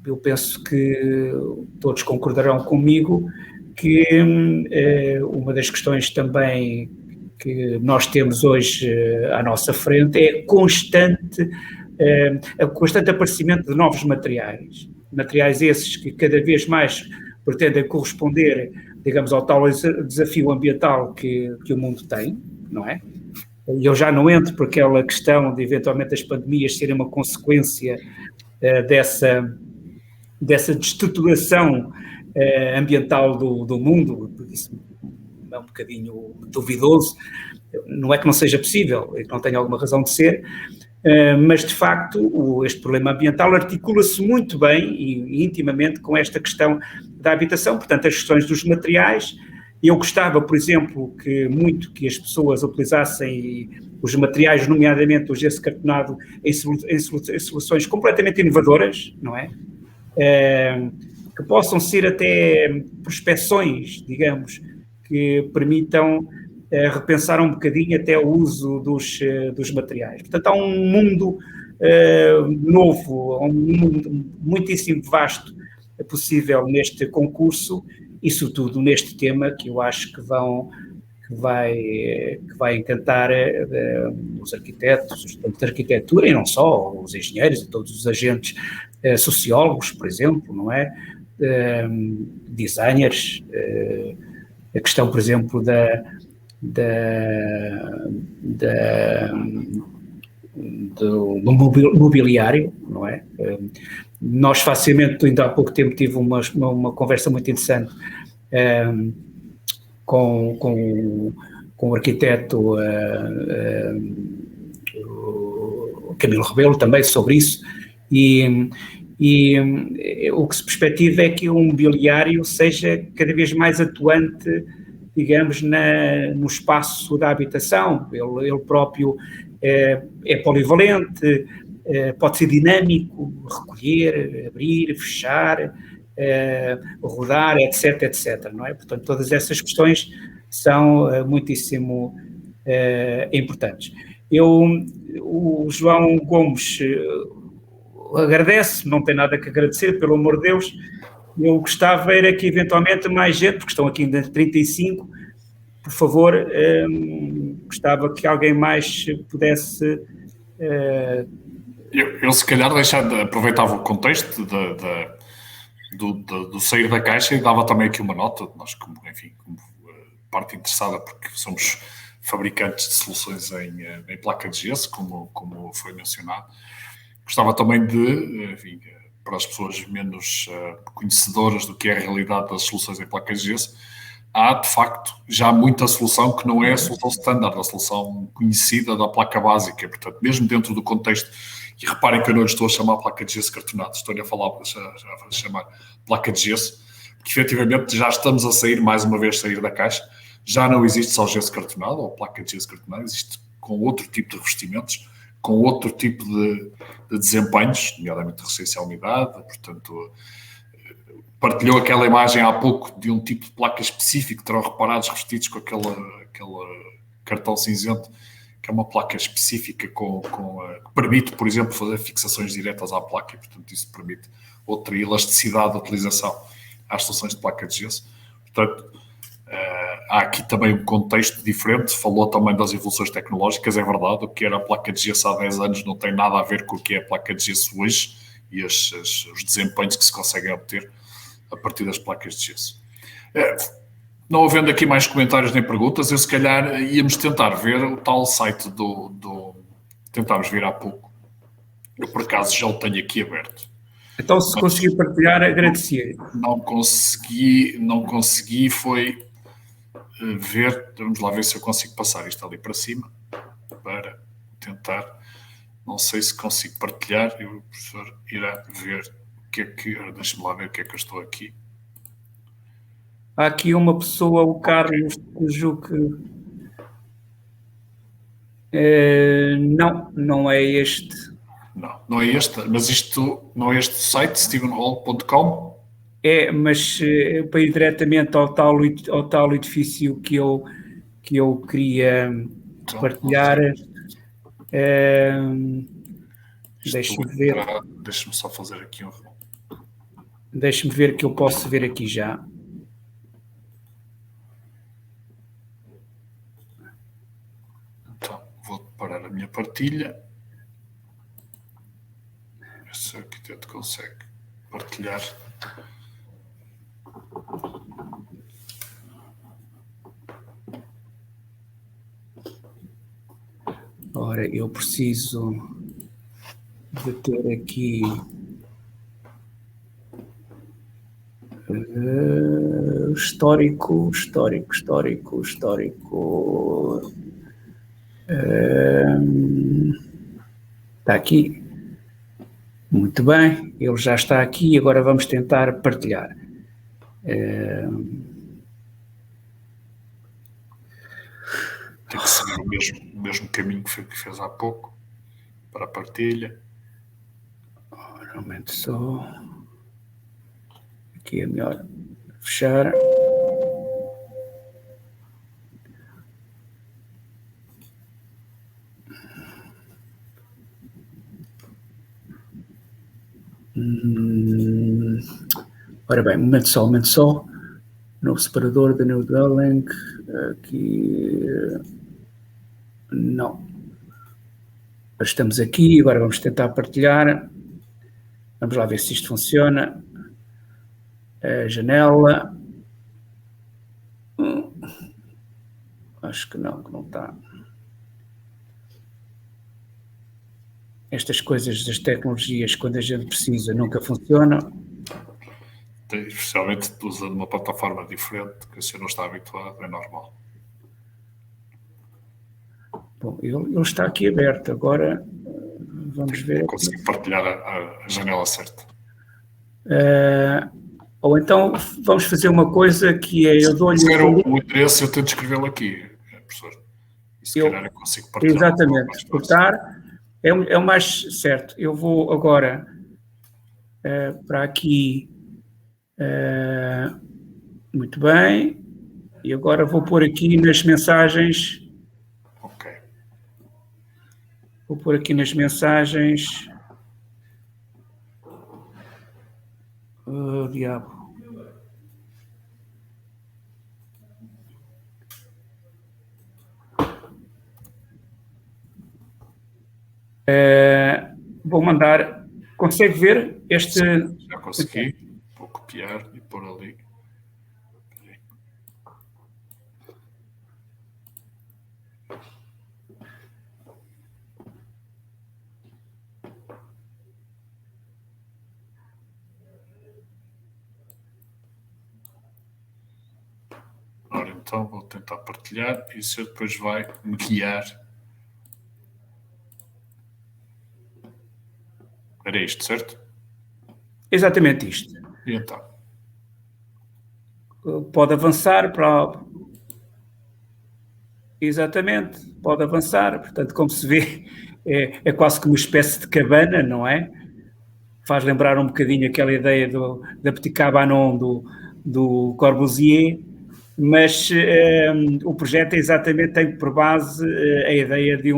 eu penso que todos concordarão comigo que uma das questões também que nós temos hoje à nossa frente é o constante aparecimento de novos materiais esses que cada vez mais pretendem corresponder, digamos, ao tal desafio ambiental que o mundo tem, não é? E eu já não entro por aquela questão de, eventualmente, as pandemias serem uma consequência dessa destruturação ambiental do mundo, isso é um bocadinho duvidoso, não é que não seja possível, é que não tenha alguma razão de ser, mas, de facto, este problema ambiental articula-se muito bem e intimamente com esta questão da habitação, portanto, as questões dos materiais. Eu gostava, por exemplo, que as pessoas utilizassem os materiais, nomeadamente o gesso cartonado, em soluções completamente inovadoras, não é? Que possam ser até prospeções, digamos, que permitam repensar um bocadinho até o uso dos materiais. Portanto, há um mundo novo, um mundo muitíssimo vasto possível neste concurso e, sobretudo, neste tema que eu acho que vai encantar os arquitetos, os estudantes de arquitetura e não só, os engenheiros e todos os agentes sociólogos, por exemplo, não é? Designers, a questão, por exemplo, do mobiliário, não é? Nós facilmente, ainda há pouco tempo, tive uma conversa muito interessante com o arquiteto Camilo Rebelo também sobre isso, e o que se perspectiva é que o mobiliário seja cada vez mais atuante, digamos, no espaço da habitação. Ele próprio é polivalente, pode ser dinâmico, recolher, abrir, fechar, rodar, etc, etc, não é? Portanto, todas essas questões são muitíssimo importantes. O João Gomes agradece, não tem nada que agradecer, pelo amor de Deus. Eu gostava era que eventualmente mais gente, porque estão aqui ainda 35, por favor, gostava que alguém mais pudesse... Eu se calhar aproveitava o contexto do sair da caixa e dava também aqui uma nota, nós como parte interessada, porque somos fabricantes de soluções em placa de gesso, como foi mencionado. Gostava também de, para as pessoas menos conhecedoras do que é a realidade das soluções em placa de gesso, há de facto já muita solução que não é a solução standard, a solução conhecida da placa básica, portanto, mesmo dentro do contexto, e reparem que eu não lhe estou a chamar placa de gesso cartonada, estou-lhe a chamar placa de gesso, porque efetivamente já estamos a sair, mais uma vez, sair da caixa, já não existe só gesso cartonado ou placa de gesso cartonada, existe com outro tipo de revestimentos, com outro tipo de desempenhos, nomeadamente resistência à umidade, portanto, partilhou aquela imagem há pouco de um tipo de placa específico, terão reparado revestidos com aquele cartão cinzento, que é uma placa específica que permite, por exemplo, fazer fixações diretas à placa e, portanto, isso permite outra elasticidade de utilização às soluções de placa de gesso. Portanto, há aqui também um contexto diferente, falou também das evoluções tecnológicas, é verdade, o que era a placa de gesso há 10 anos não tem nada a ver com o que é a placa de gesso hoje e os desempenhos que se conseguem obter a partir das placas de gesso. Não havendo aqui mais comentários nem perguntas, eu se calhar íamos tentar ver o tal site tentámos ver há pouco. Eu por acaso já o tenho aqui aberto. Então se conseguir partilhar, agradecia. Não consegui, foi ver, vamos lá ver se eu consigo passar isto ali para cima, para tentar, não sei se consigo partilhar, e o professor irá ver o que é que, deixa-me lá ver o que é que eu estou aqui. Há aqui uma pessoa, o Carlos, cujo que... não é este. Não é este, mas isto não é este site, stephenhall.com? É, mas para ir diretamente ao tal edifício que eu queria partilhar, deixe-me ver. Deixe-me só fazer aqui um... Deixe-me ver que eu posso ver aqui já. Então, vou parar a minha partilha. Ver se o arquiteto consegue partilhar. Ora, eu preciso de ter aqui histórico. Está aqui. Muito bem, ele já está aqui, agora vamos tentar partilhar. Tem que seguir o mesmo caminho que fez há pouco para a partilha. Ora, aumente só. Aqui é melhor fechar. Ora bem, momento só. Novo separador da New Dwelling. Aqui. Não. Estamos aqui, agora vamos tentar partilhar. Vamos lá ver se isto funciona. A janela. Acho que não está. Estas coisas das tecnologias, quando a gente precisa, nunca funcionam. Especialmente usando uma plataforma diferente, que você não está habituado, é normal. Bom, ele está aqui aberto, agora vamos ver. Consigo partilhar a janela certa. Ou então vamos fazer uma coisa que é, eu dou-lhe... Se o interesse, eu tento escrevê-lo aqui, professor. E se calhar eu consigo partilhar. Exatamente, exportar. É o mais certo. Eu vou agora para aqui. Muito bem. E agora vou pôr aqui nas mensagens. Ok. Vou pôr aqui nas mensagens. Oh, diabo. Vou mandar. Consegue ver este? Já consegui. Vou copiar e pôr ali. Ora, então vou tentar partilhar e o senhor depois vai me guiar. Era isto, certo? Exatamente isto. E então? Pode avançar para... Exatamente, pode avançar. Portanto, como se vê, é quase que uma espécie de cabana, não é? Faz lembrar um bocadinho aquela ideia da Petit Cabanon do Corbusier, mas o projeto exatamente tem por base a ideia de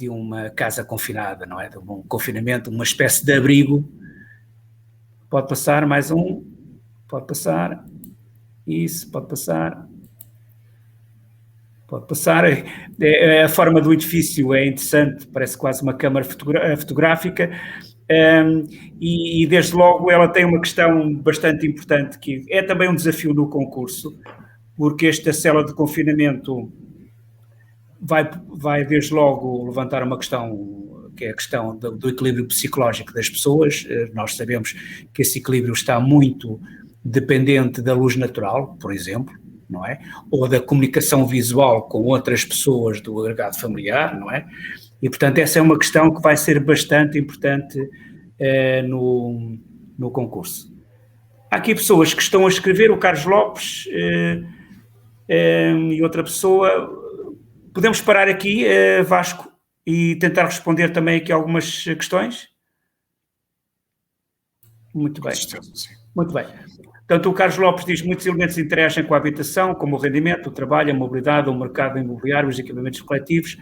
uma casa confinada, não é? De um confinamento, uma espécie de abrigo. Pode passar mais um, pode passar, isso, pode passar. Pode passar. A forma do edifício é interessante, parece quase uma câmara fotográfica. E desde logo ela tem uma questão bastante importante, que é também um desafio no concurso, porque esta cela de confinamento vai desde logo levantar uma questão, que é a questão do equilíbrio psicológico das pessoas. Nós sabemos que esse equilíbrio está muito dependente da luz natural, por exemplo, não é? Ou da comunicação visual com outras pessoas do agregado familiar, não é? E, portanto, essa é uma questão que vai ser bastante importante no concurso. Há aqui pessoas que estão a escrever, o Carlos Lopes e outra pessoa. Podemos parar aqui, Vasco, e tentar responder também aqui algumas questões? Muito bem. Muito bem. Portanto, o Carlos Lopes diz que muitos elementos interagem com a habitação, como o rendimento, o trabalho, a mobilidade, o mercado imobiliário, os equipamentos coletivos,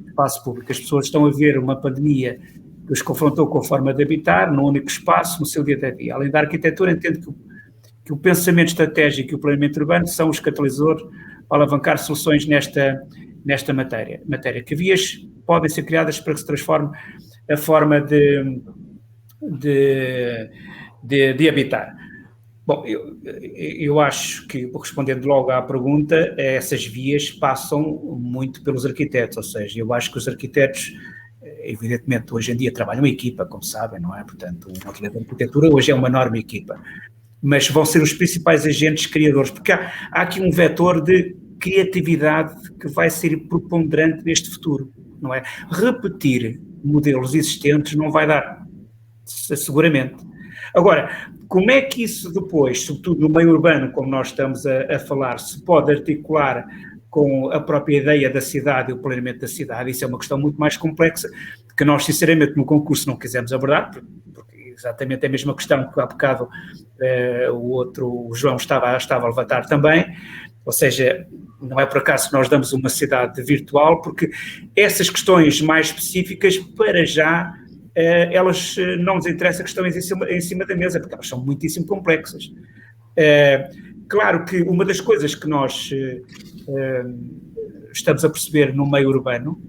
espaço público. As pessoas estão a ver uma pandemia que os confrontou com a forma de habitar, num único espaço, no seu dia-a-dia. Além da arquitetura, entendo que o pensamento estratégico e o planeamento urbano são os catalisadores para alavancar soluções nesta matéria. Que vias podem ser criadas para que se transforme a forma de habitar. Bom, eu acho que, respondendo logo à pergunta, essas vias passam muito pelos arquitetos, ou seja, eu acho que os arquitetos, evidentemente, hoje em dia trabalham em equipa, como sabem, não é? Portanto, o ateliê de arquitetura hoje é uma enorme equipa, mas vão ser os principais agentes criadores, porque há aqui um vetor de criatividade que vai ser preponderante neste futuro, não é? Repetir modelos existentes não vai dar, seguramente. Agora, como é que isso depois, sobretudo no meio urbano, como nós estamos a falar, se pode articular com a própria ideia da cidade e o planeamento da cidade? Isso é uma questão muito mais complexa, que nós, sinceramente, no concurso não quisemos abordar, porque exatamente é a mesma questão que há bocado o João estava a levantar também, ou seja, não é por acaso que nós damos uma cidade virtual, porque essas questões mais específicas, para já, elas não nos interessam que estão em cima da mesa, porque elas são muitíssimo complexas. Claro que uma das coisas que nós estamos a perceber no meio urbano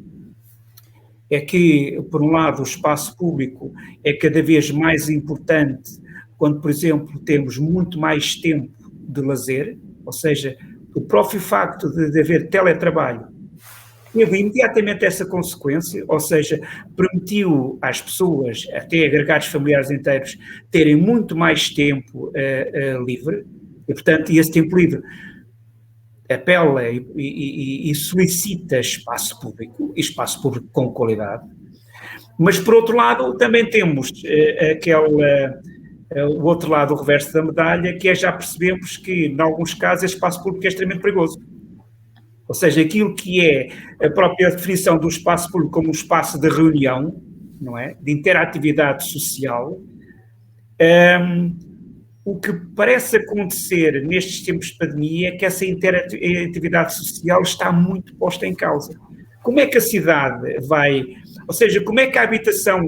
é que, por um lado, o espaço público é cada vez mais importante quando, por exemplo, temos muito mais tempo de lazer, ou seja, o próprio facto de haver teletrabalho teve imediatamente essa consequência, ou seja, permitiu às pessoas, até agregados familiares inteiros, terem muito mais tempo livre, e, portanto, esse tempo livre apela e solicita espaço público, e espaço público com qualidade, mas, por outro lado, também temos o outro lado, o reverso da medalha, que é já percebemos que, em alguns casos, esse espaço público é extremamente perigoso. ou seja, aquilo que é a própria definição do espaço público como um espaço de reunião, não é? De interatividade social. O que parece acontecer nestes tempos de pandemia é que essa interatividade social está muito posta em causa. Como é que a cidade vai, ou seja, como é que a habitação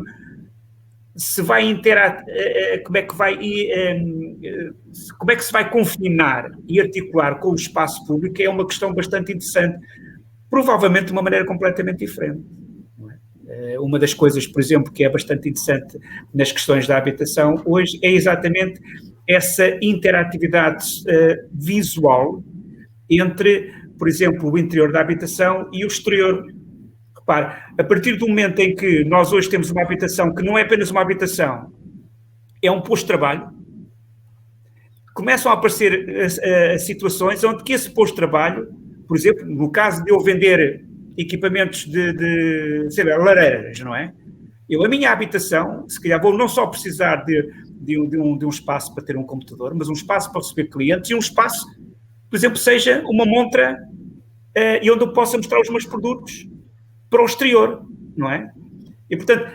se vai como é que se vai confinar e articular com o espaço público é uma questão bastante interessante, provavelmente de uma maneira completamente diferente. Uma das coisas, por exemplo, que é bastante interessante nas questões da habitação hoje é exatamente essa interatividade visual entre, por exemplo, o interior da habitação e o exterior. Repare, a partir do momento em que nós hoje temos uma habitação que não é apenas uma habitação, é um posto de trabalho, começam a aparecer situações onde que esse posto de trabalho, por exemplo, no caso de eu vender equipamentos sei lá, lareiras, não é? A minha habitação, se calhar vou não só precisar de um espaço para ter um computador, mas um espaço para receber clientes e um espaço, por exemplo, seja uma montra e onde eu possa mostrar os meus produtos para o exterior, não é? E, portanto,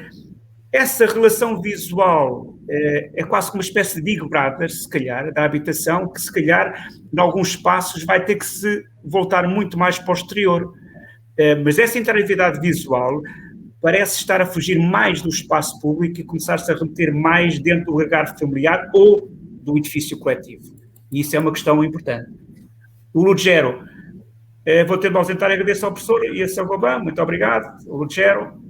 essa relação visual é quase como uma espécie de Big Brother, se calhar, da habitação, que se calhar, em alguns espaços, vai ter que se voltar muito mais para o exterior. Mas essa interatividade visual parece estar a fugir mais do espaço público e começar-se a remeter mais dentro do regar familiar ou do edifício coletivo. E isso é uma questão importante. O Ruggiero, vou ter de me ausentar e agradeço ao professor e a São Gobão, muito obrigado. O Ruggiero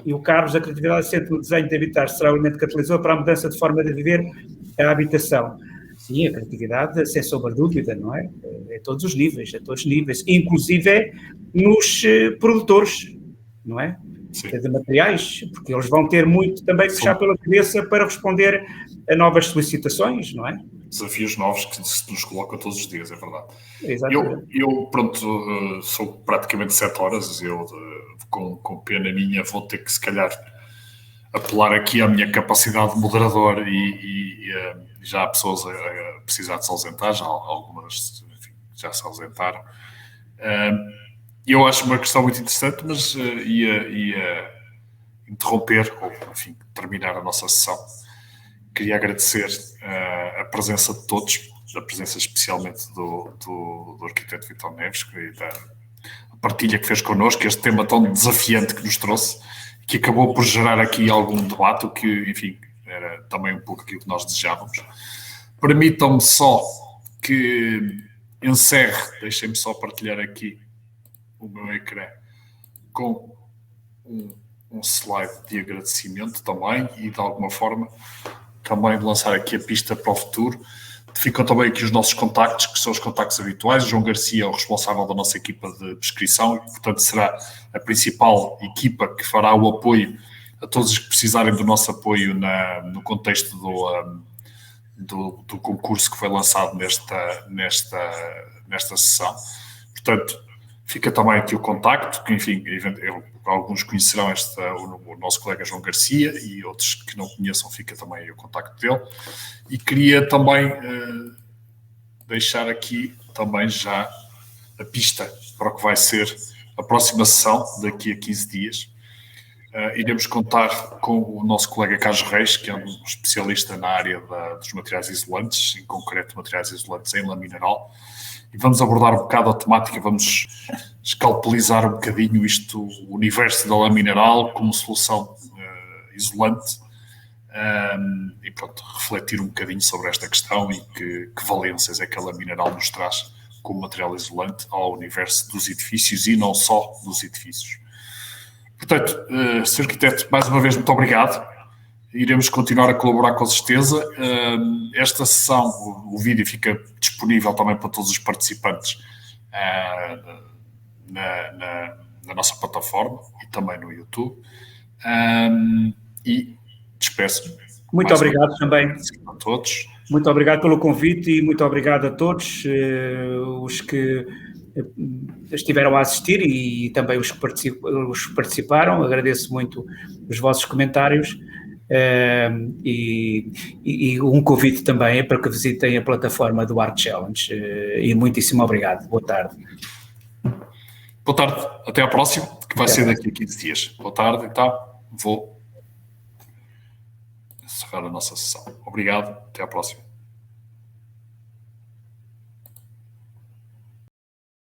e o Carlos, a criatividade sempre no desenho de habitar será o elemento catalisador para a mudança de forma de viver a habitação. Sim, a criatividade, sem sombra de dúvida, não é? A todos os níveis, inclusive nos produtores, não é? De materiais, porque eles vão ter muito também que puxar pela cabeça para responder a novas solicitações, não é? Desafios novos que se nos colocam todos os dias, é verdade. Exatamente. Eu pronto, sou praticamente 7 horas, com pena minha vou ter que se calhar apelar aqui à minha capacidade de moderador e já há pessoas a precisar de se ausentar, já algumas enfim, já se ausentaram. Eu acho uma questão muito interessante, mas ia interromper, ou enfim, terminar a nossa sessão. Queria agradecer a presença de todos, a presença especialmente do arquiteto Vítor Neves, a partilha que fez connosco, este tema tão desafiante que nos trouxe, que acabou por gerar aqui algum debate, o que, enfim, era também um pouco aquilo que nós desejávamos. Permitam-me só que encerre, deixem-me só partilhar aqui o meu ecrã com um slide de agradecimento também e, de alguma forma, também de lançar aqui a pista para o futuro. Ficam também aqui os nossos contactos, que são os contactos habituais. O João Garcia é o responsável da nossa equipa de prescrição e, portanto, será a principal equipa que fará o apoio a todos os que precisarem do nosso apoio no contexto do concurso que foi lançado nesta sessão. Portanto, fica também aqui o contacto, que, enfim, alguns conhecerão o nosso colega João Garcia e outros que não conheçam, fica também aí o contacto dele. E queria também deixar aqui também já a pista para o que vai ser a próxima sessão, daqui a 15 dias. Iremos contar com o nosso colega Carlos Reis, que é um especialista na área dos materiais isolantes, em concreto materiais isolantes em lamineral. E vamos abordar um bocado a temática, vamos escalpelizar um bocadinho o universo da lamineral como solução isolante e pronto, refletir um bocadinho sobre esta questão e que valências é que a lamineral nos traz como material isolante ao universo dos edifícios e não só dos edifícios. Portanto, Sr. Arquiteto, mais uma vez, muito obrigado. Iremos continuar a colaborar com certeza. Esta sessão, o vídeo fica disponível também para todos os participantes na nossa plataforma e também no YouTube. E despeço-me. Muito obrigado também a todos. Muito obrigado pelo convite e muito obrigado a todos os que estiveram a assistir e também os que participaram. Agradeço muito os vossos comentários. E um convite também para que visitem a plataforma do Art Challenge e muitíssimo obrigado, boa tarde. Boa tarde, até à próxima, que vai ser daqui a 15 dias. Boa tarde, então, vou encerrar a nossa sessão. Obrigado, até à próxima.